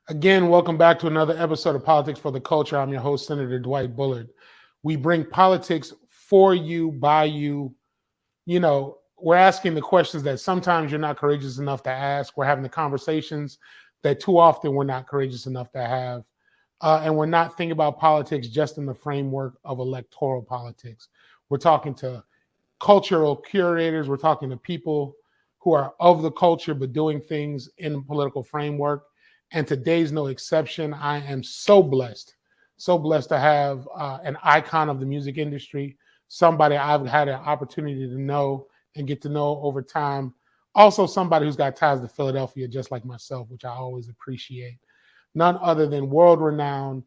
Again, welcome back to another episode of Politics for the Culture. I'm your host, Senator Dwight Bullard. We bring politics for you, by you. We're asking the questions that sometimes you're not courageous enough to ask. We're having the conversations that too often we're not courageous enough to have. And we're not thinking about politics just in the framework of electoral politics. We're talking to cultural curators. We're talking to people who are of the culture but doing things in the political framework. And today's no exception. I am so blessed to have an icon of the music industry, somebody I've had an opportunity to know and get to know over time. Also, somebody who's got ties to Philadelphia, just like myself, which I always appreciate. None other than world-renowned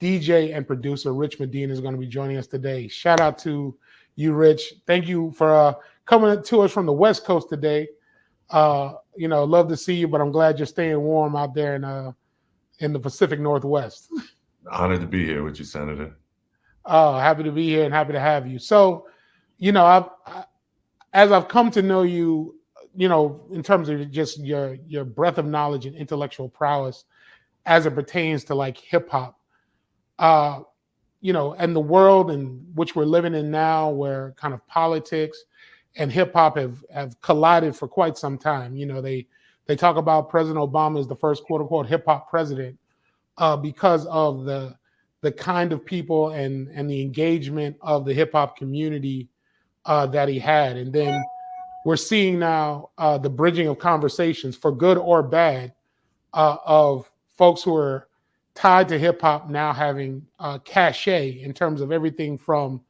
DJ and producer Rich Medina is going to be joining us today. Shout out to you, Rich. Thank you for coming to us from the West Coast today. Love to see you, but I'm glad you're staying warm out there in the Pacific Northwest. Honored to be here with you, Senator. Happy to be here and happy to have you. So, as I've come to know you, in terms of just your breadth of knowledge and intellectual prowess as it pertains to like hip hop, and the world in which we're living in now, where kind of politics and hip hop have collided for quite some time. They talk about President Obama as the first quote unquote hip hop president because of the kind of people and the engagement of the hip hop community that he had. And then we're seeing now the bridging of conversations, for good or bad, of folks who are tied to hip hop now having cachet in terms of everything from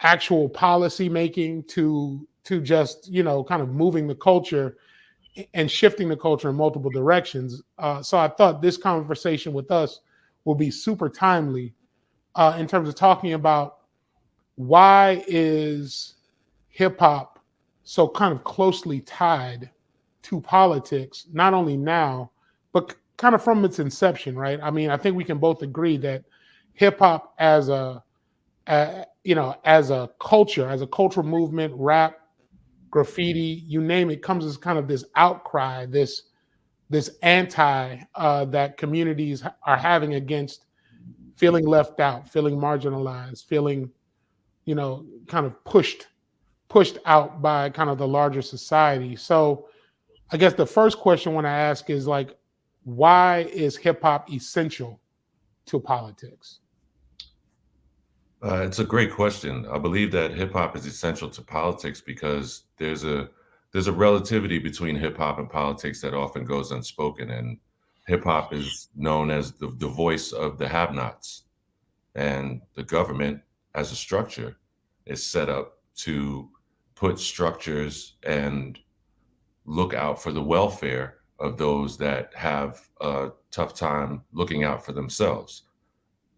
actual policy making to just kind of moving the culture and shifting the culture in multiple directions. So I thought this conversation with us will be super timely in terms of talking about why is hip hop so kind of closely tied to politics, not only now, but kind of from its inception, right? I mean, I think we can both agree that hip hop as a culture, as a cultural movement, rap, graffiti, you name it, comes as kind of this outcry, this anti that communities are having against feeling left out, feeling marginalized, feeling, kind of pushed out by kind of the larger society. So I guess the first question I want to ask is like, why is hip hop essential to politics? It's a great question. I believe that hip hop is essential to politics because there's a relativity between hip hop and politics that often goes unspoken. And hip hop is known as the voice of the have-nots, and the government as a structure is set up to put structures and look out for the welfare of those that have a tough time looking out for themselves.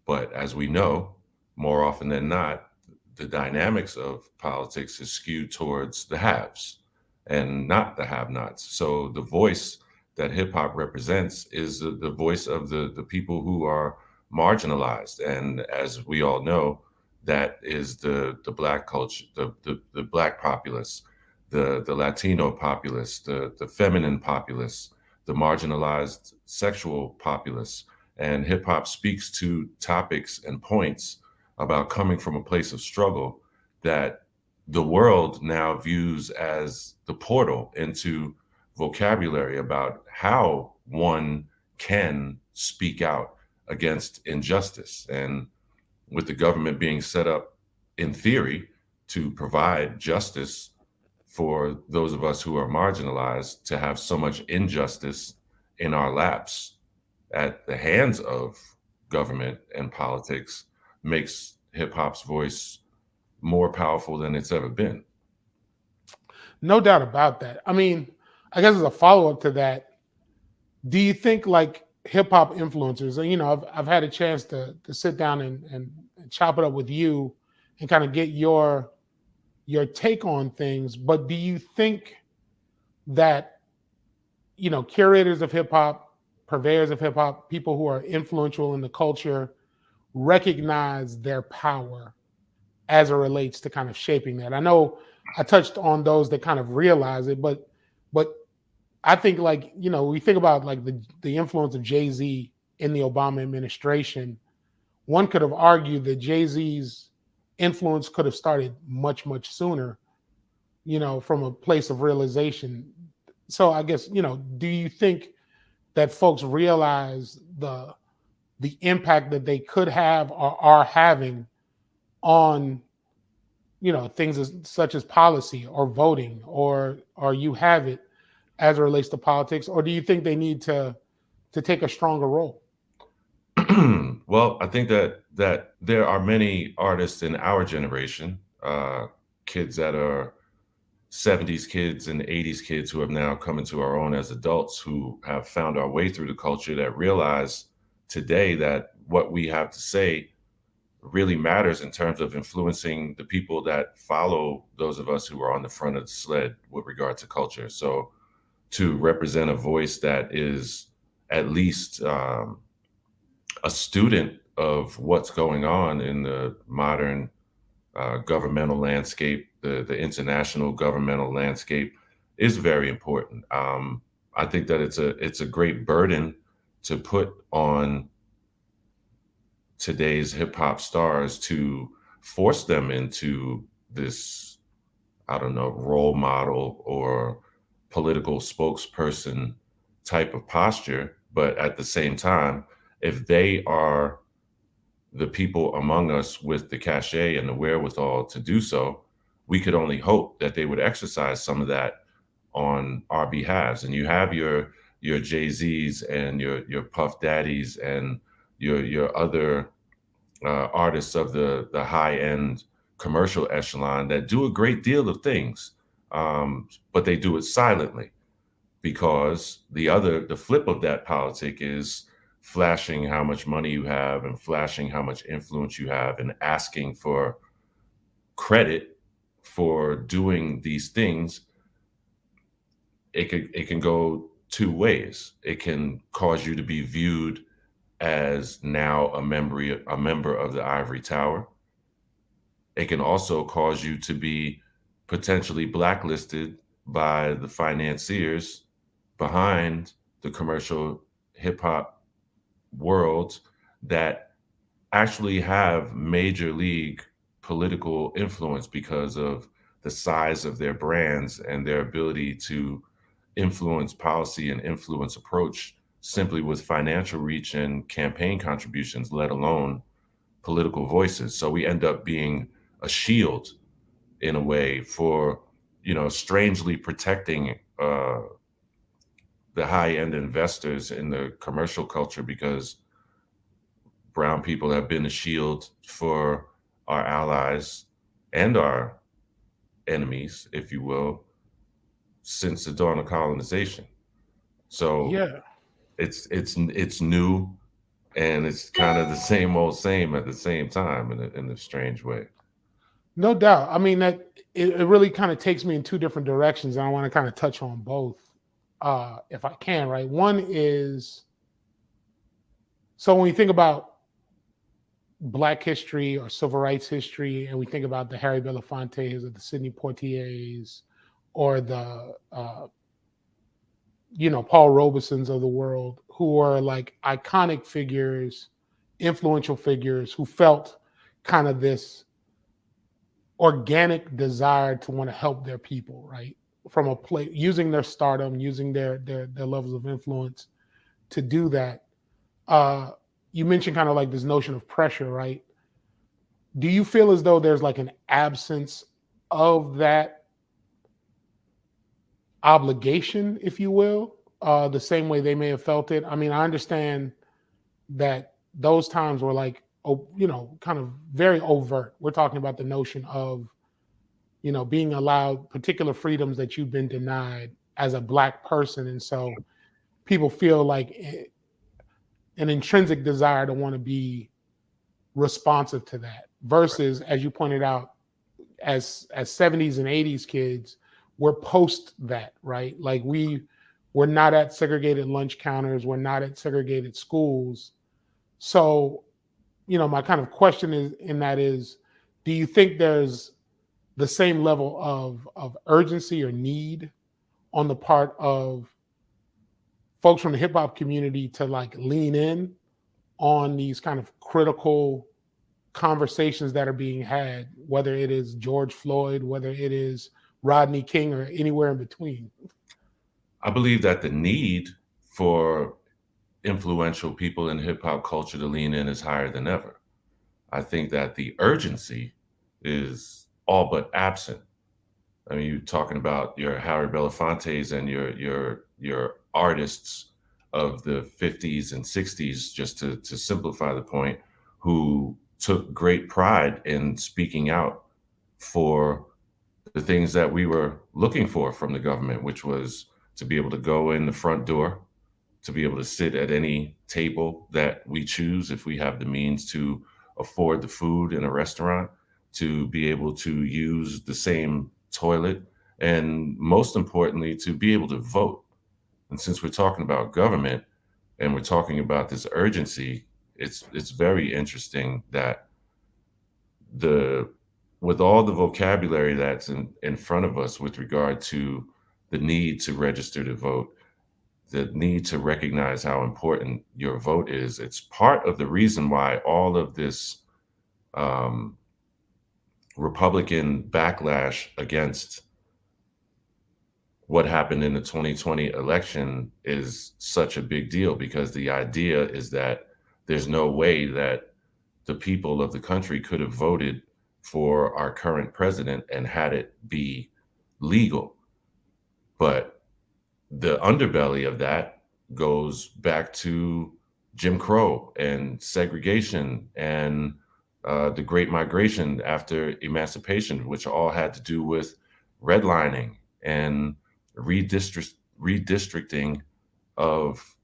But as we know, more often than not, the dynamics of politics is skewed towards the haves and not the have-nots. So the voice that hip hop represents is the voice of the people who are marginalized. And as we all know, that is the Black culture, the Black populace, the Latino populace, the feminine populace, the marginalized sexual populace. And hip hop speaks to topics and points about coming from a place of struggle that the world now views as the portal into vocabulary about how one can speak out against injustice. And with the government being set up in theory to provide justice for those of us who are marginalized, to have so much injustice in our laps at the hands of government and politics makes hip hop's voice more powerful than it's ever been. No doubt about that. I mean, I guess as a follow-up to that, do you think like hip hop influencers, I've had a chance to sit down and chop it up with you and kind of get your take on things, but do you think that, curators of hip hop, purveyors of hip hop, people who are influential in the culture recognize their power as it relates to kind of shaping that? I know I touched on those that kind of realize it, but I think, like, we think about like the influence of Jay-Z in the Obama administration. One could have argued that Jay-Z's influence could have started much, much sooner, from a place of realization. So I guess, do you think that folks realize the impact that they could have or are having on, things such as policy or voting, or you have it as it relates to politics? Or do you think they need to take a stronger role? Well, I think that there are many artists in our generation, kids that are 70s kids and 80s kids who have now come into our own as adults, who have found our way through the culture, that realize today that what we have to say really matters in terms of influencing the people that follow those of us who are on the front of the sled with regard to culture. So to represent a voice that is at least a student of what's going on in the modern governmental landscape, the international governmental landscape, is very important. I think that it's a great burden to put on today's hip hop stars, to force them into this, I don't know, role model or political spokesperson type of posture. But at the same time, if they are the people among us with the cachet and the wherewithal to do so, we could only hope that they would exercise some of that on our behalves. And you have your Jay-Z's and your Puff Daddies and your other artists of the high end commercial echelon that do a great deal of things, but they do it silently, because the flip of that politic is flashing how much money you have and flashing how much influence you have and asking for credit for doing these things. It can go two ways. It can cause you to be viewed as now a member of the ivory tower. It can also cause you to be potentially blacklisted by the financiers behind the commercial hip hop world that actually have major league political influence because of the size of their brands and their ability to influence policy and influence approach simply with financial reach and campaign contributions, let alone political voices. So we end up being a shield in a way for, strangely protecting the high-end investors in the commercial culture, because brown people have been a shield for our allies and our enemies, if you will, since the dawn of colonization. So Yeah, it's new, and it's kind of the same old same at the same time in a strange way. no doubt. I mean, that it really kind of takes me in two different directions, and I want to kind of touch on both, if I can. Right, one is, so when we think about Black history or civil rights history, and we think about the Harry Belafontes or the Sidney Poitiers or the Paul Robesons of the world, who are like iconic figures, influential figures, who felt kind of this organic desire to want to help their people, right? From a place, using their stardom, using their levels of influence to do that. You mentioned kind of like this notion of pressure, right? Do you feel as though there's like an absence of that obligation, if you will, the same way they may have felt it? I mean, I understand that those times were like, kind of very overt. We're talking about the notion of, being allowed particular freedoms that you've been denied as a Black person. And so people feel like an intrinsic desire to want to be responsive to that, versus, as you pointed out, as 70s and 80s kids, we're post that, right? Like we're not at segregated lunch counters, we're not at segregated schools. So, my kind of question is, do you think there's the same level of urgency or need on the part of folks from the hip hop community to like lean in on these kind of critical conversations that are being had, whether it is George Floyd, whether it is Rodney King, or anywhere in between? I believe that the need for influential people in hip hop culture to lean in is higher than ever. I think that the urgency is all but absent. I mean, you're talking about your Harry Belafontes and your artists of the 50s and 60s, just to simplify the point, who took great pride in speaking out for the things that we were looking for from the government, which was to be able to go in the front door, to be able to sit at any table that we choose if we have the means to afford the food in a restaurant, to be able to use the same toilet, and most importantly, to be able to vote. And since we're talking about government and we're talking about this urgency, it's very interesting that the with all the vocabulary that's in front of us with regard to the need to register to vote, the need to recognize how important your vote is, it's part of the reason why all of this Republican backlash against what happened in the 2020 election is such a big deal, because the idea is that there's no way that the people of the country could have voted for our current president and had it be legal. But the underbelly of that goes back to Jim Crow and segregation and the Great Migration after emancipation, which all had to do with redlining and redistricting of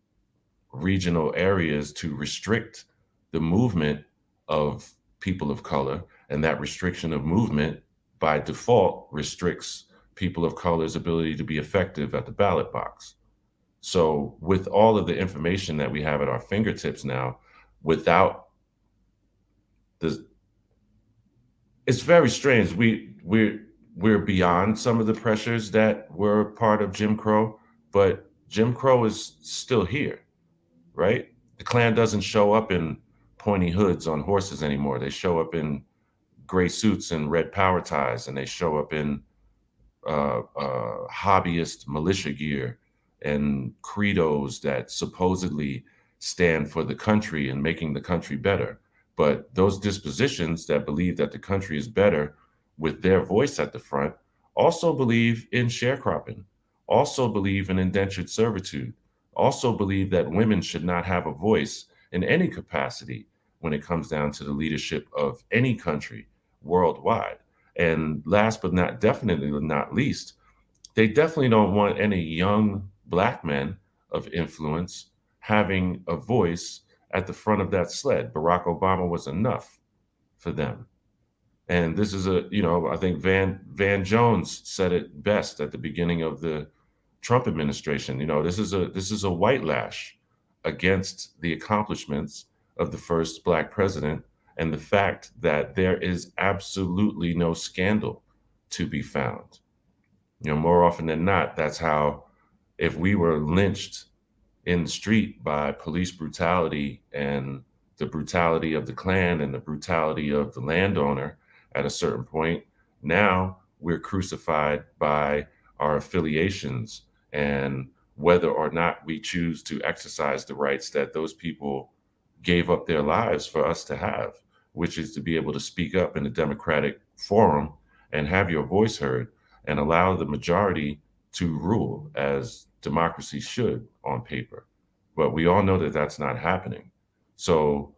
regional areas to restrict the movement of people of color. And that restriction of movement by default restricts people of color's ability to be effective at the ballot box. So with all of the information that we have at our fingertips now, without the, it's very strange. We're beyond some of the pressures that were part of Jim Crow, but Jim Crow is still here, right? The Klan doesn't show up in pointy hoods on horses anymore. They show up in gray suits and red power ties, and they show up in hobbyist militia gear and credos that supposedly stand for the country and making the country better. But those dispositions that believe that the country is better with their voice at the front also believe in sharecropping, also believe in indentured servitude, also believe that women should not have a voice in any capacity when it comes down to the leadership of any country worldwide. And last but not definitely not least, they definitely don't want any young Black men of influence having a voice at the front of that sled. Barack Obama was enough for them. And this is I think Van Jones said it best at the beginning of the Trump administration. This is a white lash against the accomplishments of the first Black president, and the fact that there is absolutely no scandal to be found. More often than not, that's how, if we were lynched in the street by police brutality and the brutality of the Klan and the brutality of the landowner at a certain point, now we're crucified by our affiliations and whether or not we choose to exercise the rights that those people gave up their lives for us to have, which is to be able to speak up in a democratic forum and have your voice heard and allow the majority to rule as democracy should on paper. But we all know that that's not happening. So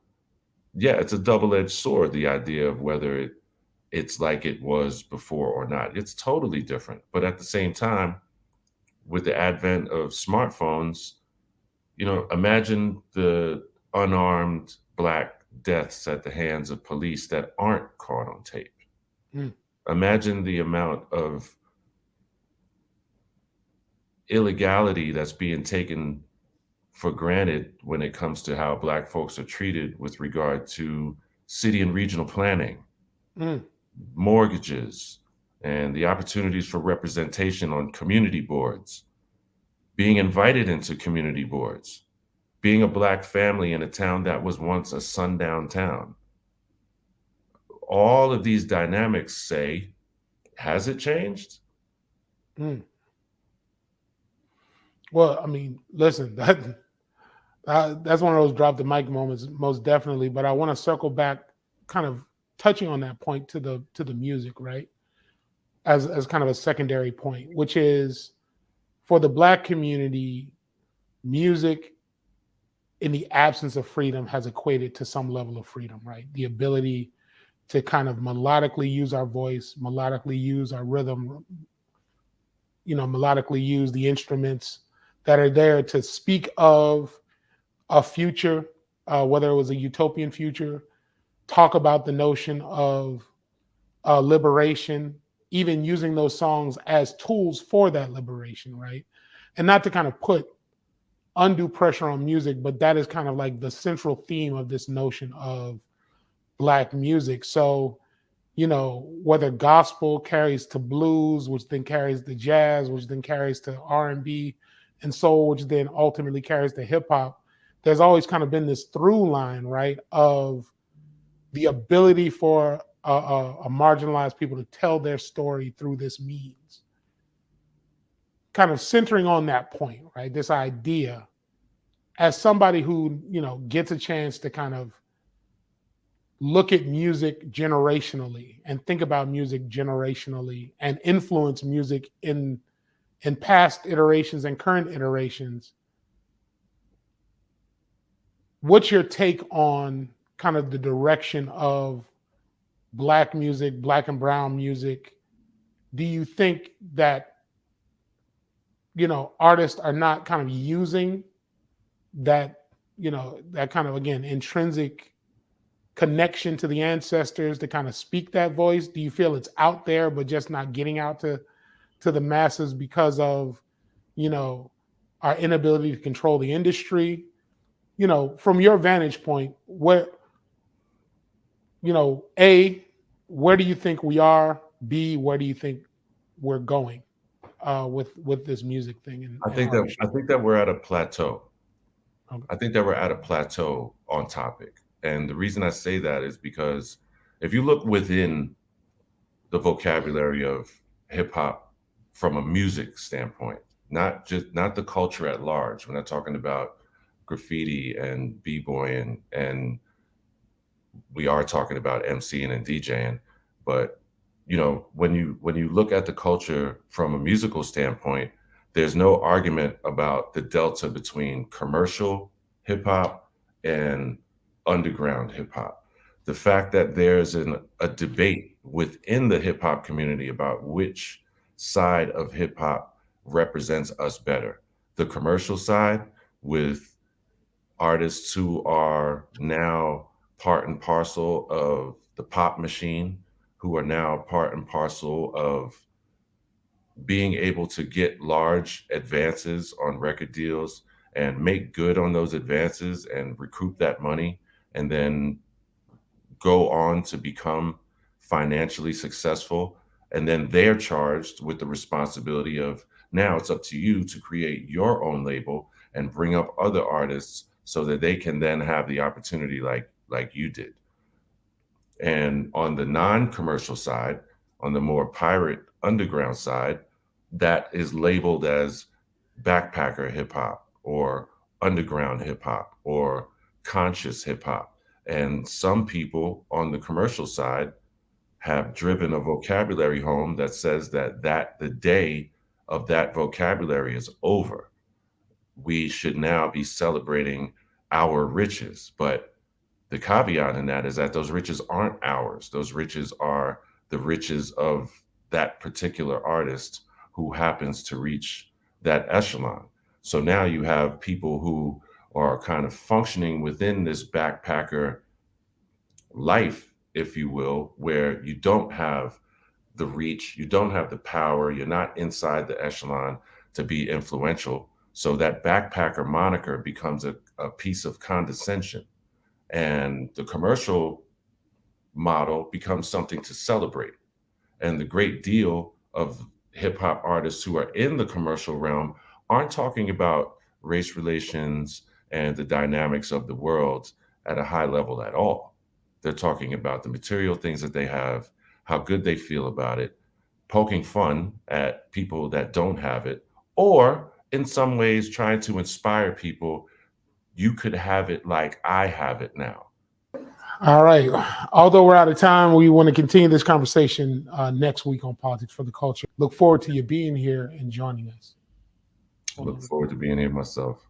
yeah, it's a double-edged sword, the idea of whether it's like it was before or not. It's totally different. But at the same time, with the advent of smartphones, imagine the unarmed Black deaths at the hands of police that aren't caught on tape. Mm. Imagine the amount of illegality that's being taken for granted when it comes to how Black folks are treated with regard to city and regional planning, mortgages, and the opportunities for representation on community boards. being invited into community boards, being a Black family in a town that was once a sundown town. All of these dynamics say, has it changed? Mm. Well, I mean, listen, that's one of those drop the mic moments, most definitely. But I want to circle back, kind of touching on that point to the music, right? As kind of a secondary point, which is for the Black community, music in the absence of freedom has equated to some level of freedom, right? The ability to kind of melodically use our voice, melodically use our rhythm, melodically use the instruments that are there to speak of a future, whether it was a utopian future, talk about the notion of liberation, even using those songs as tools for that liberation, right? And not to kind of put undue pressure on music, but that is kind of like the central theme of this notion of Black music. So, whether gospel carries to blues, which then carries to jazz, which then carries to R&B and soul, which then ultimately carries to hip hop, there's always kind of been this through line, right, of the ability for a marginalized people to tell their story through this means. Kind of centering on that point, right? This idea, as somebody who, gets a chance to kind of look at music generationally and think about music generationally and influence music in past iterations and current iterations, what's your take on kind of the direction of Black music, Black and brown music? Do you think that, artists are not kind of using that, that kind of, again, intrinsic connection to the ancestors to kind of speak that voice? Do you feel it's out there, but just not getting out to the masses because of, our inability to control the industry? From your vantage point, where, A, where do you think we are? B, where do you think we're going with this music thing and I artistry? think that we're at a plateau. Okay. I think that we're at a plateau on topic. And the reason I say that is because if you look within the vocabulary of hip hop from a music standpoint, not the culture at large. We're not talking about graffiti and b-boying, and we are talking about MCing and DJing. But when you look at the culture from a musical standpoint, there's no argument about the delta between commercial hip hop and underground hip hop. The fact that there's a debate within the hip hop community about which side of hip hop represents us better. The commercial side, with artists who are now part and parcel of the pop machine, who are now part and parcel of being able to get large advances on record deals and make good on those advances and recoup that money, and then go on to become financially successful. And then they're charged with the responsibility of, now it's up to you to create your own label and bring up other artists so that they can then have the opportunity like you did. And on the non-commercial side, on the more pirate underground side, that is labeled as backpacker hip hop or underground hip hop or conscious hip hop. And some people on the commercial side have driven a vocabulary home that says that the day of that vocabulary is over. We should now be celebrating our riches. But the caveat in that is that those riches aren't ours. Those riches are the riches of that particular artist who happens to reach that echelon. So now you have people who are kind of functioning within this backpacker life, if you will, where you don't have the reach, you don't have the power, you're not inside the echelon to be influential. So that backpacker moniker becomes a piece of condescension. And the commercial model becomes something to celebrate. And the great deal of hip hop artists who are in the commercial realm aren't talking about race relations and the dynamics of the world at a high level at all. They're talking about the material things that they have, how good they feel about it, poking fun at people that don't have it, or in some ways trying to inspire people. You could have it like I have it now. All right. Although we're out of time, we want to continue this conversation next week on Politics for the Culture. Look forward to you being here and joining us. Look forward to being here myself.